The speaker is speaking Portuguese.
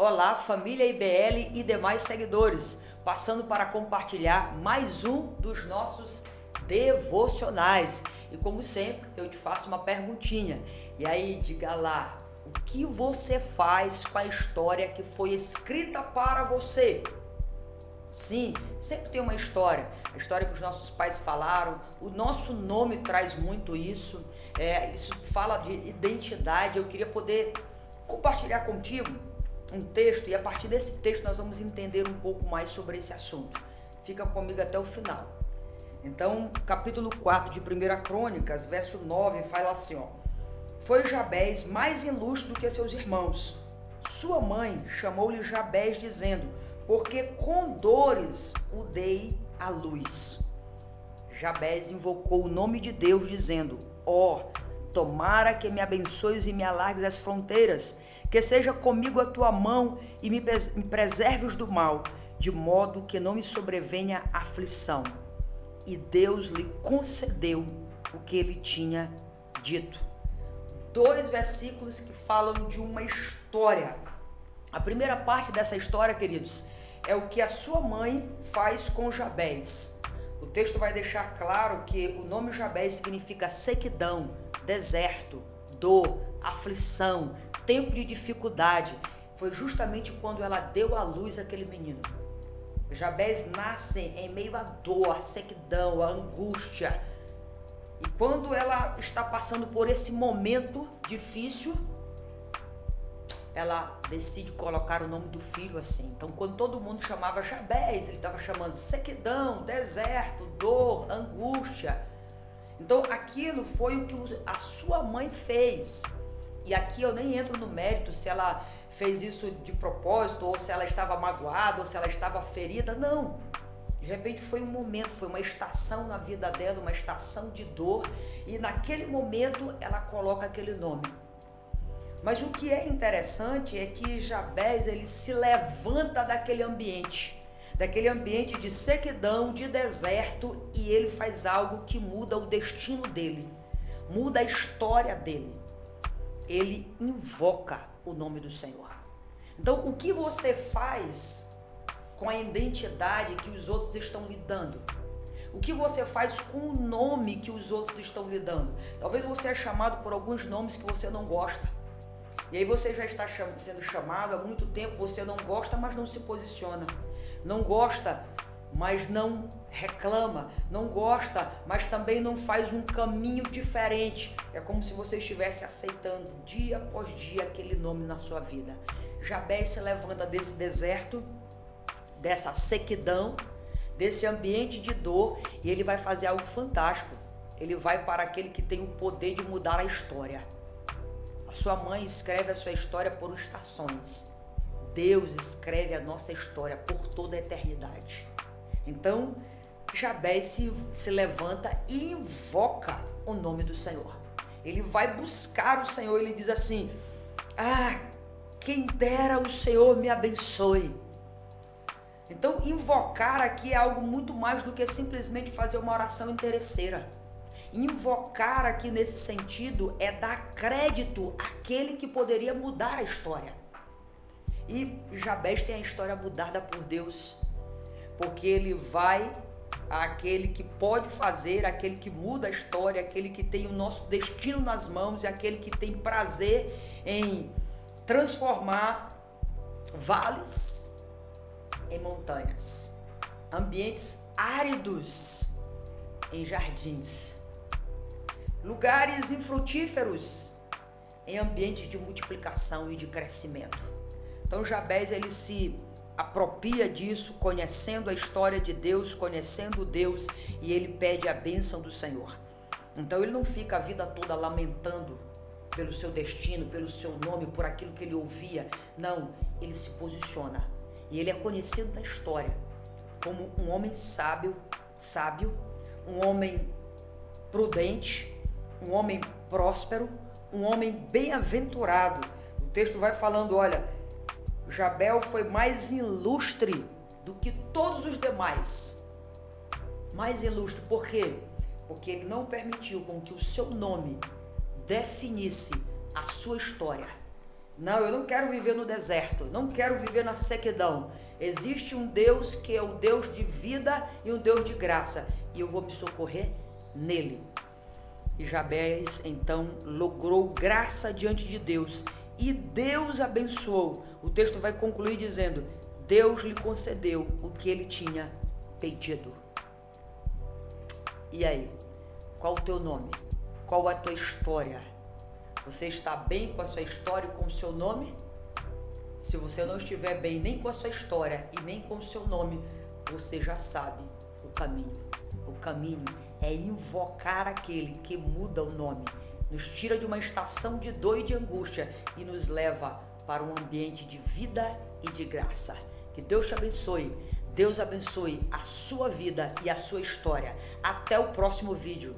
Olá, família IBL e demais seguidores, passando para compartilhar mais um dos nossos devocionais. E como sempre, eu te faço uma perguntinha. E aí, diga lá, o que você faz com a história que foi escrita para você? Sim, sempre tem uma história, a história que os nossos pais falaram, o nosso nome traz muito isso, isso fala de identidade. Eu queria poder compartilhar contigo um texto e a partir desse texto nós vamos entender um pouco mais sobre esse assunto. Fica comigo até o final. Então, capítulo 4 de 1 Crônicas, verso 9, fala assim, ó: Foi Jabez mais ilustre do que seus irmãos. Sua mãe chamou-lhe Jabez, dizendo: porque com dores o dei à luz. Jabez invocou o nome de Deus, dizendo: tomara que me abençoes e me alargues as fronteiras, que seja comigo a tua mão e me preserves do mal, de modo que não me sobrevenha aflição. E Deus lhe concedeu o que ele tinha dito. 2 versículos que falam de uma história. A primeira parte dessa história, queridos, é o que a sua mãe faz com Jabez. O texto vai deixar claro que o nome Jabez significa sequidão, deserto, dor, aflição, tempo de dificuldade. Foi justamente quando ela deu à luz aquele menino. Jabez nasce em meio à dor, à sequidão, à angústia. E quando ela está passando por esse momento difícil, ela decide colocar o nome do filho assim. Então, quando todo mundo chamava Jabez, ele estava chamando sequidão, deserto, dor, angústia. Então, aquilo foi o que a sua mãe fez. E aqui eu nem entro no mérito se ela fez isso de propósito, ou se ela estava magoada, ou se ela estava ferida. Não. De repente foi um momento, foi uma estação na vida dela, uma estação de dor. E naquele momento ela coloca aquele nome. Mas o que é interessante é que Jabez, ele se levanta daquele ambiente de sequidão, de deserto, e ele faz algo que muda o destino dele, muda a história dele. Ele invoca o nome do Senhor. Então, o que você faz com a identidade que os outros estão lhe dando? O que você faz com o nome que os outros estão lhe dando? Talvez você é chamado por alguns nomes que você não gosta. E aí você já está sendo chamado há muito tempo, você não gosta, mas não se posiciona. Não gosta, mas não reclama. Não gosta, mas também não faz um caminho diferente. É como se você estivesse aceitando dia após dia aquele nome na sua vida. Jabez se levanta desse deserto, dessa sequidão, desse ambiente de dor, e ele vai fazer algo fantástico. Ele vai para aquele que tem o poder de mudar a história. A sua mãe escreve a sua história por estações. Deus escreve a nossa história por toda a eternidade. Então, Jabez se levanta e invoca o nome do Senhor. Ele vai buscar o Senhor, ele diz assim: quem dera o Senhor me abençoe. Então, invocar aqui é algo muito mais do que simplesmente fazer uma oração interesseira. Invocar aqui nesse sentido é dar crédito àquele que poderia mudar a história. E Jabez tem a história mudada por Deus, porque ele vai àquele que pode fazer, aquele que muda a história, aquele que tem o nosso destino nas mãos e aquele que tem prazer em transformar vales em montanhas, ambientes áridos em jardins, lugares infrutíferos em ambientes de multiplicação e de crescimento. Então Jabez, ele se apropria disso, conhecendo a história de Deus, conhecendo Deus, e ele pede a bênção do Senhor. Então ele não fica a vida toda lamentando pelo seu destino, pelo seu nome, por aquilo que ele ouvia. Não, ele se posiciona. E ele é conhecido na história como um homem sábio, um homem prudente, um homem próspero, um homem bem-aventurado. O texto vai falando, olha, Jabez foi mais ilustre do que todos os demais. Mais ilustre, por quê? Porque ele não permitiu com que o seu nome definisse a sua história. Não, eu não quero viver no deserto, não quero viver na sequidão. Existe um Deus que é o Deus de vida e um Deus de graça, e eu vou me socorrer nele. E Jabez então logrou graça diante de Deus, e Deus abençoou. O texto vai concluir dizendo: Deus lhe concedeu o que ele tinha pedido. E aí, qual o teu nome? Qual a tua história? Você está bem com a sua história e com o seu nome? Se você não estiver bem nem com a sua história e nem com o seu nome, você já sabe o caminho. O caminho é invocar aquele que muda o nome, nos tira de uma estação de dor e de angústia e nos leva para um ambiente de vida e de graça. Que Deus te abençoe. Deus abençoe a sua vida e a sua história. Até o próximo vídeo.